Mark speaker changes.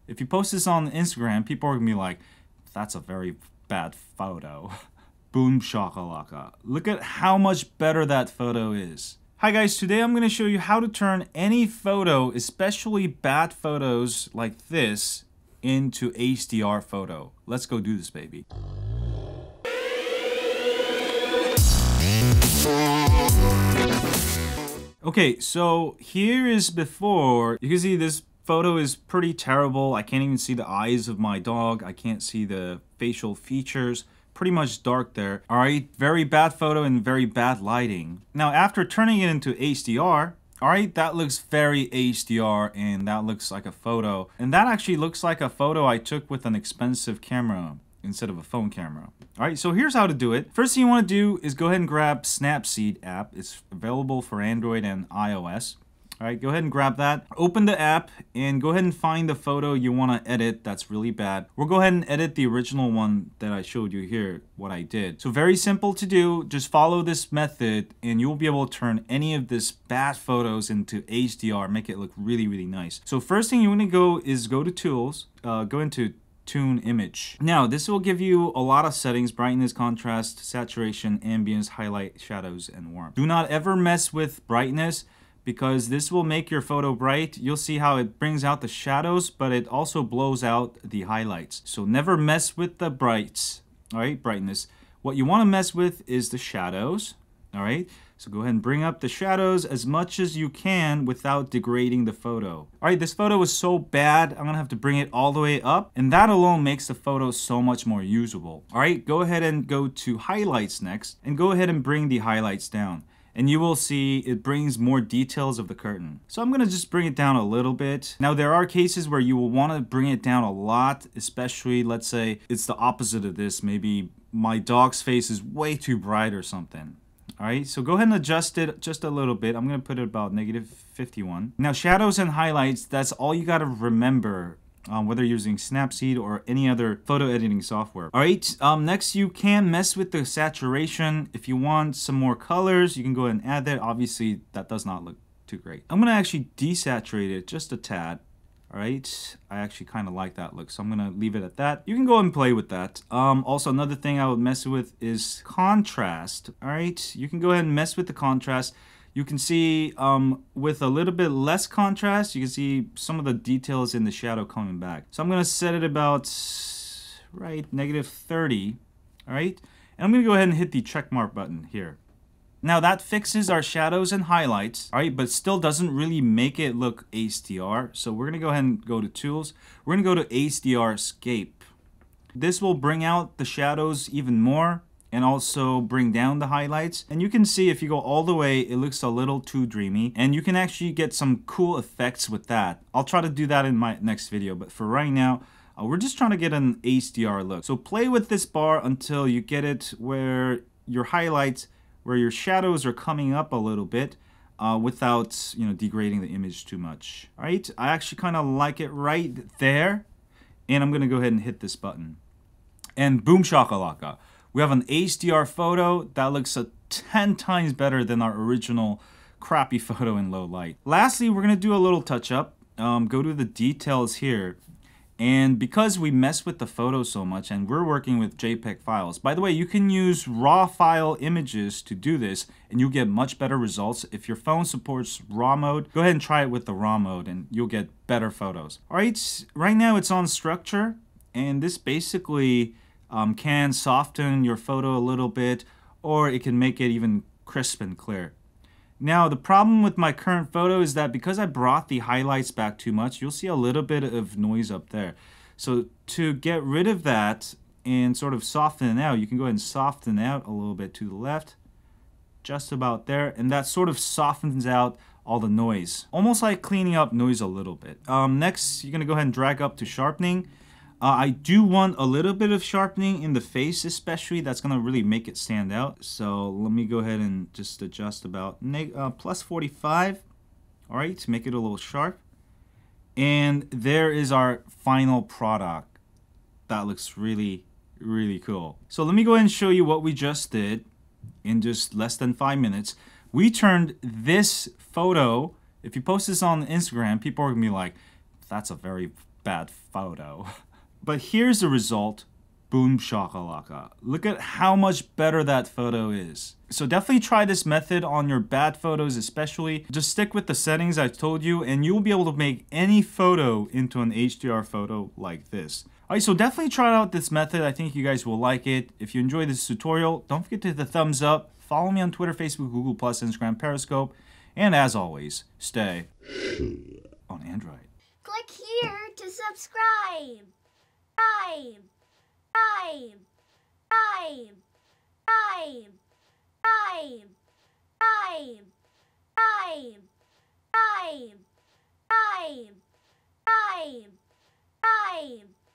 Speaker 1: If you post this on Instagram, people are gonna be like, that's a very bad photo. Boom shakalaka. Look at how much better that photo is. Hi guys, today I'm gonna show you how to turn any photo, especially bad photos like this, into HDR photo. Let's go do this, baby. Okay, so here is before. You can see this photo is pretty terrible. I can't even see the eyes of my dog. I can't see the facial features. Pretty much dark there. All right, very bad photo and very bad lighting. Now, after turning it into HDR, all right, that looks very HDR and that looks like a photo. And that actually looks like a photo I took with an expensive camera instead of a phone camera. All right, so here's how to do it. First thing you want to do is go ahead and grab Snapseed app. It's available for Android and iOS. All right, go ahead and grab that. Open the app and go ahead and find the photo you want to edit that's really bad. We'll go ahead and edit the original one that I showed you here, what I did. So very simple to do. Just follow this method and you'll be able to turn any of this bad photos into HDR, make it look really, really nice. So first thing you want to go is go to Tools, go into Tune Image. Now, this will give you a lot of settings: brightness, contrast, saturation, ambience, highlight, shadows, and warmth. Do not ever mess with brightness, because this will make your photo bright. You'll see how it brings out the shadows, but it also blows out the highlights. So never mess with the brights, all right, brightness. What you want to mess with is the shadows, all right? So go ahead and bring up the shadows as much as you can without degrading the photo. All right, this photo is so bad, I'm gonna have to bring it all the way up, and that alone makes the photo so much more usable. All right, go ahead and go to highlights next, and go ahead and bring the highlights down. And you will see it brings more details of the curtain. So I'm gonna just bring it down a little bit. Now there are cases where you will wanna bring it down a lot, especially let's say it's the opposite of this. Maybe my dog's face is way too bright or something. All right, so go ahead and adjust it just a little bit. I'm gonna put it about -51. Now shadows and highlights, that's all you gotta remember. Whether you're using Snapseed or any other photo editing software. All right, next you can mess with the saturation. If you want some more colors, you can go ahead and add that. Obviously, that does not look too great. I'm gonna actually desaturate it just a tad. All right, I actually kind of like that look, so I'm gonna leave it at that. You can go and play with that. Also, another thing I would mess with is contrast. All right, you can go ahead and mess with the contrast. You can see with a little bit less contrast, you can see some of the details in the shadow coming back. So I'm gonna set it about, right, -30, all right? And I'm gonna go ahead and hit the check mark button here. Now that fixes our shadows and highlights, all right, but still doesn't really make it look HDR. So we're gonna go ahead and go to Tools. We're gonna go to HDR Escape. This will bring out the shadows even more and also bring down the highlights. And you can see if you go all the way, it looks a little too dreamy. And you can actually get some cool effects with that. I'll try to do that in my next video, but for right now, we're just trying to get an HDR look. So play with this bar until you get it where your highlights, where your shadows are coming up a little bit without, you know, degrading the image too much. All right, I actually kind of like it right there. And I'm gonna go ahead and hit this button. And boom shakalaka. We have an HDR photo that looks 10 times better than our original crappy photo in low light. Lastly, we're gonna do a little touch up. Go to the details here. And because we mess with the photo so much and we're working with JPEG files, by the way, you can use raw file images to do this and you'll get much better results. If your phone supports RAW mode, go ahead and try it with the RAW mode and you'll get better photos. All right, right now it's on structure, and this basically can soften your photo a little bit, or it can make it even crisp and clear. Now, the problem with my current photo is that because I brought the highlights back too much, you'll see a little bit of noise up there. So to get rid of that and sort of soften it out, you can go ahead and soften it out a little bit to the left, just about there, and that sort of softens out all the noise. Almost like cleaning up noise a little bit. Next, you're gonna go ahead and drag up to sharpening. I do want a little bit of sharpening in the face especially. That's going to really make it stand out. So let me go ahead and just adjust about plus 45. All right, to make it a little sharp. And there is our final product. That looks really, really cool. So let me go ahead and show you what we just did in just less than 5 minutes. We turned this photo, if you post this on Instagram, people are going to be like, that's a very bad photo. But here's the result. Boom shakalaka. Look at how much better that photo is. So definitely try this method on your bad photos especially. Just stick with the settings I told you and you'll be able to make any photo into an HDR photo like this. Alright, so definitely try out this method. I think you guys will like it. If you enjoyed this tutorial, don't forget to hit the thumbs up. Follow me on Twitter, Facebook, Google+, Instagram, Periscope. And as always, stay on Android.
Speaker 2: Click here to subscribe. Subscribe. Subscribe. Subscribe. Subscribe. Subscribe. Subscribe. Subscribe. Subscribe. Subscribe.